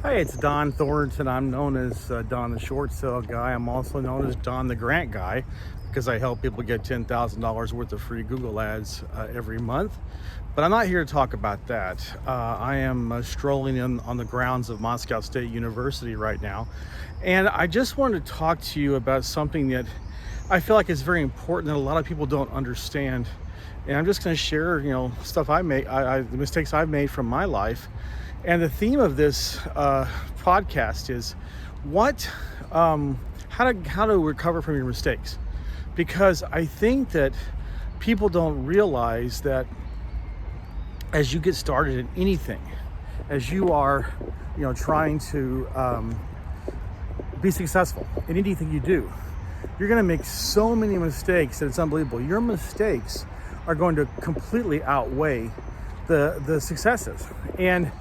Hey, it's Don Thornton. I'm known as Don the Short Sale Guy. I'm also known as Don the Grant Guy because I help people get $10,000 worth of free Google ads every month. But I'm not here to talk about that. I am strolling on the grounds of Moscow State University right now. And I just wanted to talk to you about something that I feel like is very important that a lot of people don't understand. And I'm just going to share, stuff the mistakes I've made from my life. And the theme of this podcast is how to recover from your mistakes, because I think that people don't realize that as you get started in anything, as you are, trying to be successful in anything you do, you're going to make so many mistakes that it's unbelievable. Your mistakes are going to completely outweigh the successes. And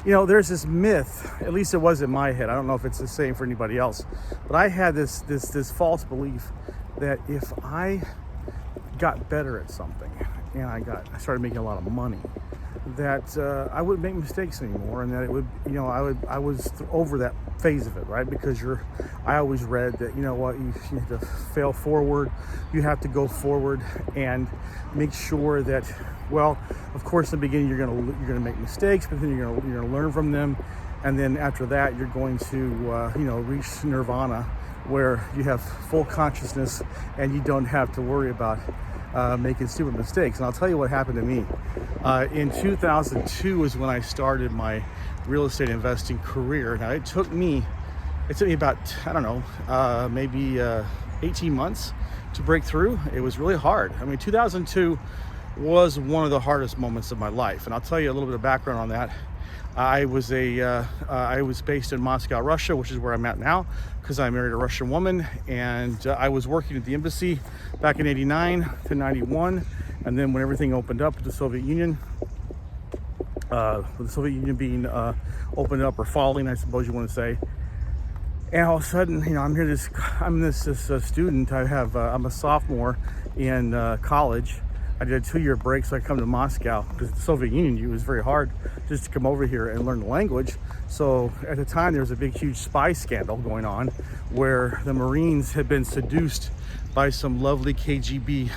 there's this myth, at least it was in my head. I don't know if it's the same for anybody else, but I had this false belief that if I got better at something and I started making a lot of money, that I wouldn't make mistakes anymore, and that it would, I was over that phase of it, right? Because I always read that, you have to fail forward, you have to go forward and make sure that, well, of course, in the beginning you're gonna make mistakes, but then you're gonna learn from them, and then after that you're going to reach nirvana, where you have full consciousness and you don't have to worry about making stupid mistakes. And I'll tell you what happened to me. In 2002 was when I started my real estate investing career. Now it took me about, I don't know, maybe 18 months to break through. It was really hard. I mean, 2002 was one of the hardest moments of my life. And I'll tell you a little bit of background on that. I was based in Moscow, Russia, which is where I'm at now, because I married a Russian woman, and I was working at the embassy back in '89 to '91, and then when everything opened up with the Soviet Union, being opened up or falling, I suppose you want to say, and all of a sudden, I'm this student. I'm a sophomore in college. I did a 2-year break so I come to Moscow, because the Soviet Union, it was very hard just to come over here and learn the language. So at the time there was a huge spy scandal going on where the Marines had been seduced by some lovely KGB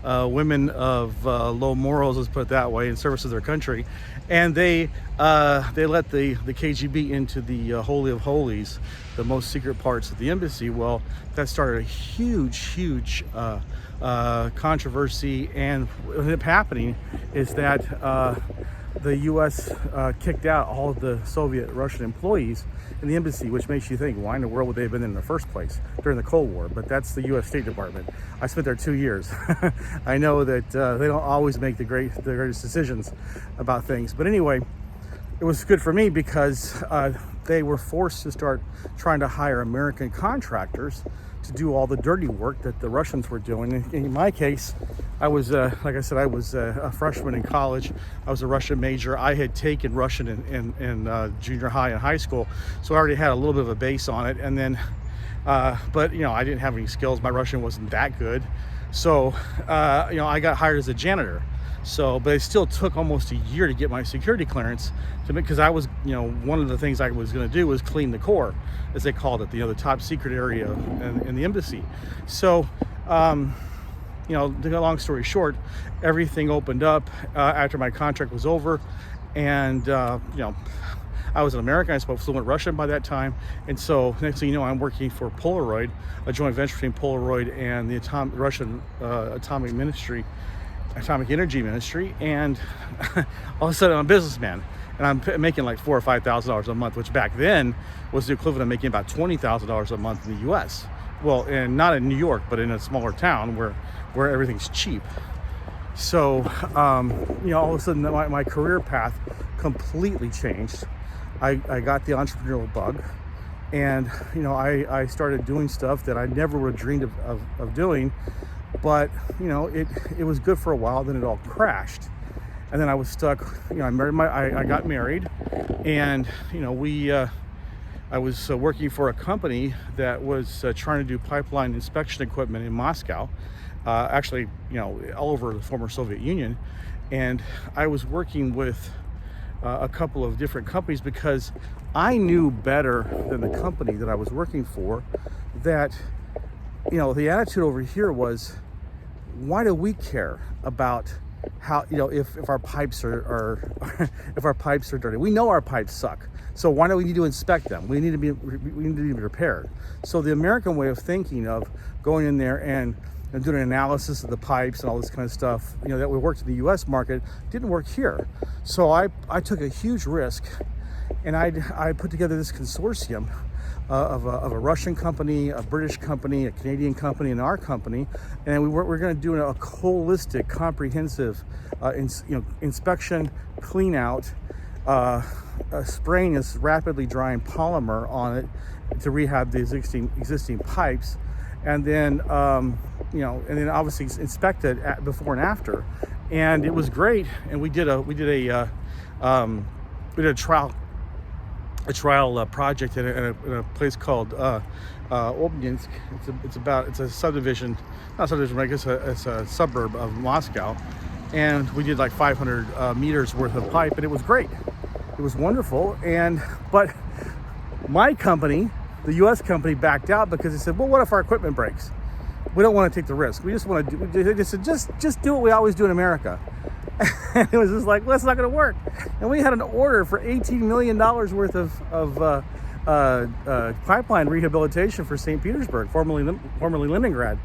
women of low morals, let's put it that way, in service of their country, and they let the KGB into the Holy of Holies, the most secret parts of the embassy. Well, that started a huge controversy, and what ended up happening is that the U.S. kicked out all of the Soviet Russian employees in the embassy, which makes you think, why in the world would they have been in the first place during the Cold War? But that's the U.S. State Department. I spent there 2 years. I know that they don't always make the greatest decisions about things. But anyway, it was good for me because they were forced to start trying to hire American contractors to do all the dirty work that the Russians were doing. In my case, I was, like I said, I was a freshman in college. I was a Russian major. I had taken Russian in junior high and high school, so I already had a little bit of a base on it. And then, but I didn't have any skills. My Russian wasn't that good, so I got hired as a janitor. So, but it still took almost a year to get my security clearance, because I was, one of the things I was going to do was clean the core, as they called it, the top secret area in the embassy. So, to get a long story short, everything opened up after my contract was over, and I was an American. I spoke fluent Russian by that time, and so next thing you know, I'm working for Polaroid, a joint venture between Polaroid and the Russian Atomic Energy Ministry, and all of a sudden I'm a businessman, and I'm making like $4,000 or $5,000 a month, which back then was the equivalent of making about $20,000 a month in the U.S. Well, and not in New York, but in a smaller town where everything's cheap. So, all of a sudden my career path completely changed. I got the entrepreneurial bug, and I started doing stuff that I never would have dreamed of doing. But it was good for a while. Then it all crashed, and then I was stuck. I got married, and I was working for a company that was trying to do pipeline inspection equipment in Moscow, all over the former Soviet Union, and I was working with a couple of different companies because I knew better than the company that I was working for that, the attitude over here was, why do we care about how, if our pipes are if our pipes are dirty? We know our pipes suck, so why do we need to inspect them? We need to be repaired. So the American way of thinking of going in there and doing an analysis of the pipes and all this kind of stuff, that we worked in the U.S. market, didn't work here. So I took a huge risk, and I put together this consortium of a Russian company, a British company, a Canadian company, and our company, and we're going to do a holistic, comprehensive, inspection, clean out, spraying this rapidly drying polymer on it to rehab the existing pipes, and then obviously inspect it before and after, and it was great. And we did a trial project in a place called Obninsk. It's a subdivision, not subdivision, but I guess it's a suburb of Moscow, and we did like 500 meters worth of pipe, and it was great. It was wonderful, but my company, the U.S. company, backed out because they said, well, what if our equipment breaks? We don't want to take the risk. We just want to they said, just do what we always do in America. And it was just like, well, that's not going to work. And we had an order for $18 million worth of pipeline rehabilitation for St. Petersburg, formerly Leningrad.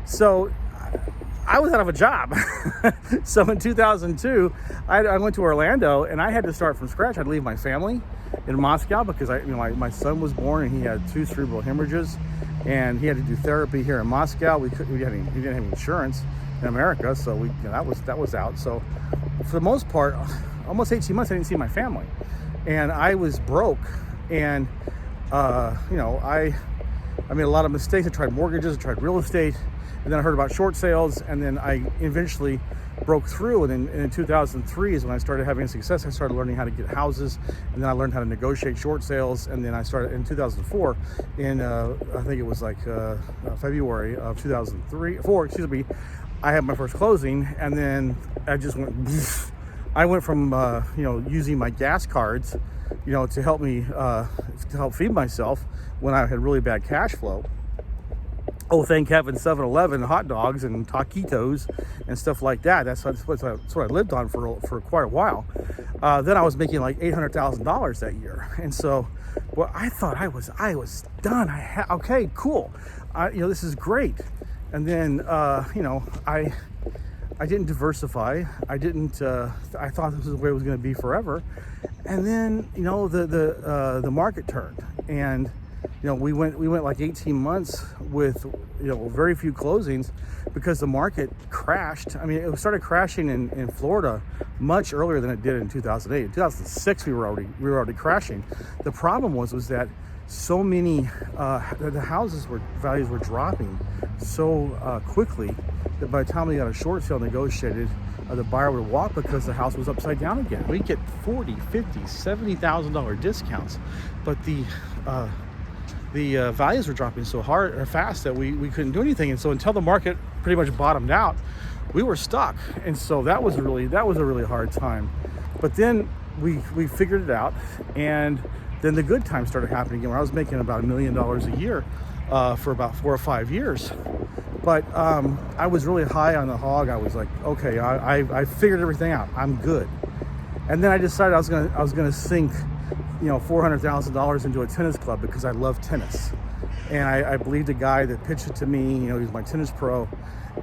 So I was out of a job. So in 2002, I went to Orlando, and I had to start from scratch. I'd leave my family in Moscow because my son was born, and he had 2 cerebral hemorrhages, and he had to do therapy here in Moscow. We didn't have any insurance in America, so that was out. So for the most part, almost 18 months, I didn't see my family, and I was broke. And I made a lot of mistakes. I tried mortgages, I tried real estate, and then I heard about short sales, and then I eventually broke through. And in 2003 is when I started having success. I started learning how to get houses, and then I learned how to negotiate short sales. And then I started in 2004, I think it was like February of 2004, I had my first closing, and then I just went. I went from using my gas cards, to help me to help feed myself when I had really bad cash flow. Oh, thank heaven, 7-Eleven hot dogs and taquitos and stuff like that. That's what I lived on for quite a while. Then I was making like $800,000 that year, and so, well, I thought I was done. Okay, cool. This is great. And then I didn't diversify. I thought this was the way it was going to be forever. And then the market turned, and we went like 18 months with very few closings because the market crashed. I mean, it started crashing in Florida much earlier than it did in 2008. In 2006, we were already crashing. The problem was that so many the houses values were dropping so quickly that by the time we got a short sale negotiated, the buyer would walk because the house was upside down again. We'd get $40,000, $50,000, $70,000 discounts, but the values were dropping so hard or fast that we couldn't do anything. And so until the market pretty much bottomed out, we were stuck. And so that was a really hard time. But then we figured it out, and then the good times started happening again, where I was making about $1 million a year for about 4 or 5 years. But I was really high on the hog. I was like, okay, I figured everything out. I'm good. And then I decided I was gonna sink, $400,000 into a tennis club because I love tennis. And I believed the guy that pitched it to me. He was my tennis pro,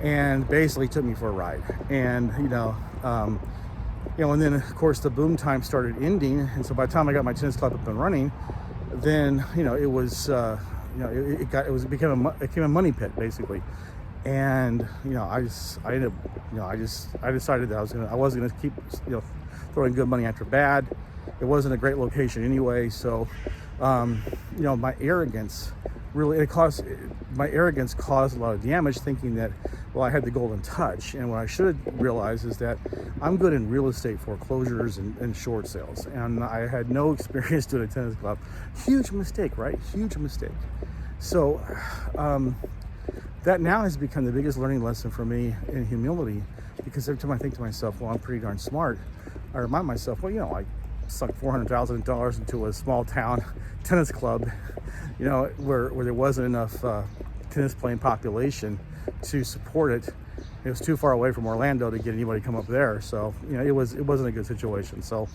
and basically took me for a ride. And and then of course the boom time started ending. And so by the time I got my tennis club up and running, then it became a money pit basically. And I decided that I wasn't gonna keep throwing good money after bad. It wasn't a great location anyway, so my arrogance caused a lot of damage, thinking that, well, I had the golden touch. And what I should realize is that I'm good in real estate foreclosures and short sales, and I had no experience doing a tennis club. Huge mistake, right? Huge mistake. So that now has become the biggest learning lesson for me in humility, because every time I think to myself, well, I'm pretty darn smart, I remind myself, well, sunk $400,000 into a small town tennis club, where there wasn't enough tennis playing population to support it. It was too far away from Orlando to get anybody to come up there. So, it wasn't a good situation. So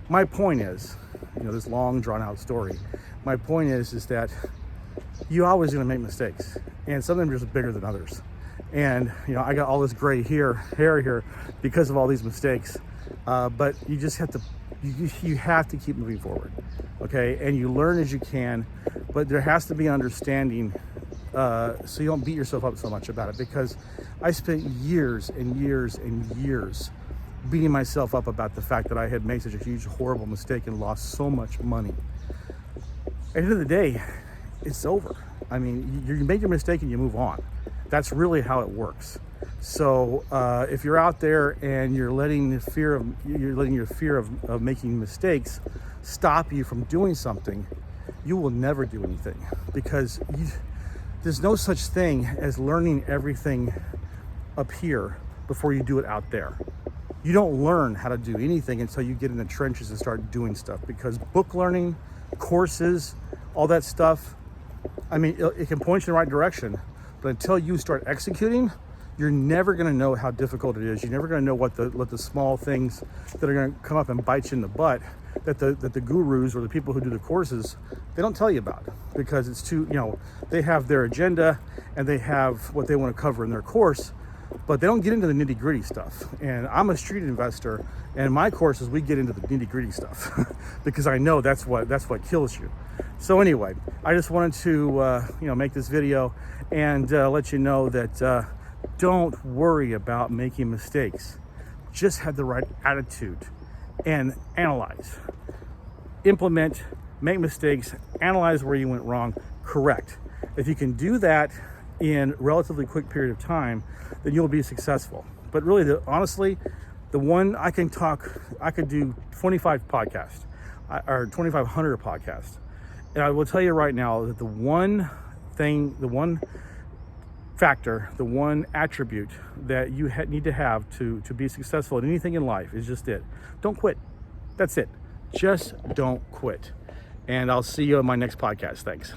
my point is, this long drawn out story, my point is that you're always going to make mistakes, and some of them are just bigger than others. And, I got all this gray hair here because of all these mistakes. But you just have to, you have to keep moving forward. Okay. And you learn as you can, but there has to be understanding, so you don't beat yourself up so much about it, because I spent years and years and years beating myself up about the fact that I had made such a huge, horrible mistake and lost so much money. At the end of the day, it's over. I mean, you made your mistake and you move on. That's really how it works. So if you're out there and you're letting your fear of making mistakes stop you from doing something, you will never do anything, because there's no such thing as learning everything up here before you do it out there. You don't learn how to do anything until you get in the trenches and start doing stuff, because book learning, courses, all that stuff, I mean, it can point you in the right direction, but until you start executing, you're never going to know how difficult it is. You're never going to know what the small things that are going to come up and bite you in the butt that the gurus or the people who do the courses, they don't tell you about, because it's too, they have their agenda and they have what they want to cover in their course, but they don't get into the nitty gritty stuff. And I'm a street investor, and in my courses, we get into the nitty gritty stuff because I know that's what kills you. So anyway, I just wanted to, make this video and let you know that don't worry about making mistakes. Just have the right attitude and analyze, implement, make mistakes, analyze where you went wrong, correct. If you can do that in a relatively quick period of time, then you'll be successful. But really, honestly, the one I could do 25 podcasts or 2,500 podcasts. And I will tell you right now that the one factor, the one attribute that you need to have to be successful in anything in life is just it. Don't quit. That's it. Just don't quit. And I'll see you on my next podcast. Thanks.